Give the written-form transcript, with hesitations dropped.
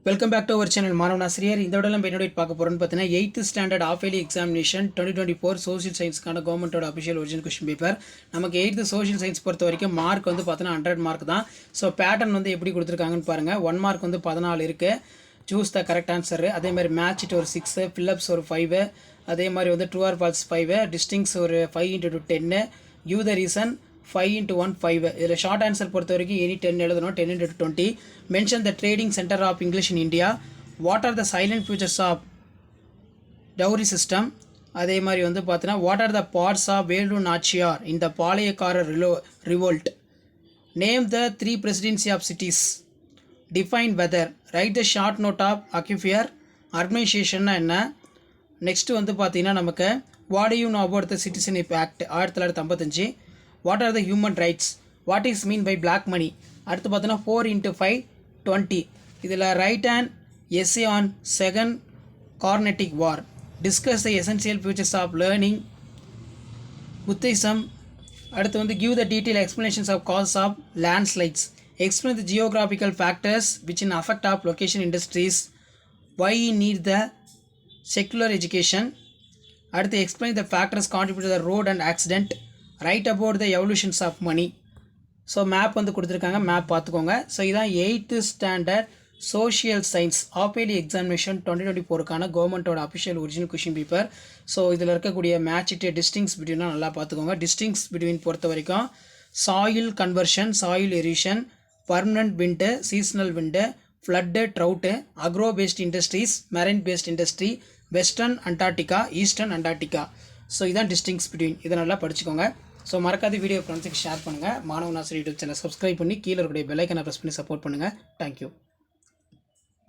Welcome back to our channel மாணவன் ஆசிரியர். இந்த விட நம்ம என்னோட பார்க்க போகிறோம்னு பார்த்தீங்கன்னா 8th standard of early examination 2024 social சயின்ஸ்க்கான கவர்மெண்ட்டோட அஃபிஷியல் ஒரிஜினல் கொஸ்டின் பேப்பர். நமக்கு 8th சோஷியல் சயின்ஸ் பொறுத்த வரைக்கும் மார்க் வந்து பார்த்தீங்கன்னா 100 மார்க் தான். ஸோ பேட்டர்ன் வந்து எப்படி கொடுத்துருக்காங்கன்னு பாருங்கள். 1 மார்க் வந்து 14 இருக்குது. Choose the correct answer. அதே மாதிரி மேட்ச் இட் ஒரு 6, ஃபில்லப்ஸ் ஒரு 5, அதே மாதிரி வந்து ட்ரூ ஆர் ஃபால்ஸ் 5, டிஸ்டிங்ஸ் ஒரு 5 × 10, கிவ் த ரீசன் 5 × 1 5. இதில் ஷார்ட் ஆன்சர் பொறுத்த வரைக்கும் எனி 10 எழுதணும். 10 × 20. Mention the trading centre of English in India. What are the silent features of dowry system. அதே மாதிரி வந்து பார்த்தீங்கன்னா what are the parts of Velu Nachiyar இந்த பாளையக்காரர் revolt. Name the 3 presidency of cities. Define weather. Write the short note of aquifer. அர்கனைசேஷன்னா என்ன. Next வந்து பார்த்தீங்கன்னா நமக்கு what you know about the citizenship act 1955. What are the human rights. What is mean by black money. அடுத்து பார்த்தோன்னா 4 × 5 20. இதில் write an essay on second Carnatic war. Discuss the essential features of learning Buddhism. அடுத்து வந்து give the detail explanations of cause of landslides. Explain the geographical factors which in affect of location industries. Why need the secular education. அடுத்து explain the factors contribute the road and accident. Write about the evolutions of money. So map வந்து கொடுத்துருக்காங்க, map பார்த்துக்கோங்க. So இதான் 8th standard social science of early examination 2024க்கான கவர்மெண்ட்டோட official original question paper. So இதில் இருக்கக்கூடிய மேட்சிட்டு டிஸ்டிங்ஸ் பிட்வீனா நல்லா பார்த்துக்கோங்க. டிஸ்டிங்ஸ் பிட்வீன் பொறுத்த வரைக்கும் soil conservation, soil erosion, permanent wind, seasonal wind, flood, drought, agro based industries, marine based industry, western Antarctica, eastern Antarctica. So இதான் distinguish between. இதை நல்லா படிச்சுக்கோங்க. ஸோ மறக்காத வீடியோ ஃப்ரெண்ட்ஸுக்கு ஷேர் பண்ணுங்கள். மாணவன் ஆசிரியர் யூடியூப் சேனல் சப்ஸ்கிரைப் பண்ணி கீழே இருக்கக்கூடிய பெல் ஐக்கனை ப்ரெஸ் பண்ணி சப்போர்ட் பண்ணுங்கள். தேங்க்யூ.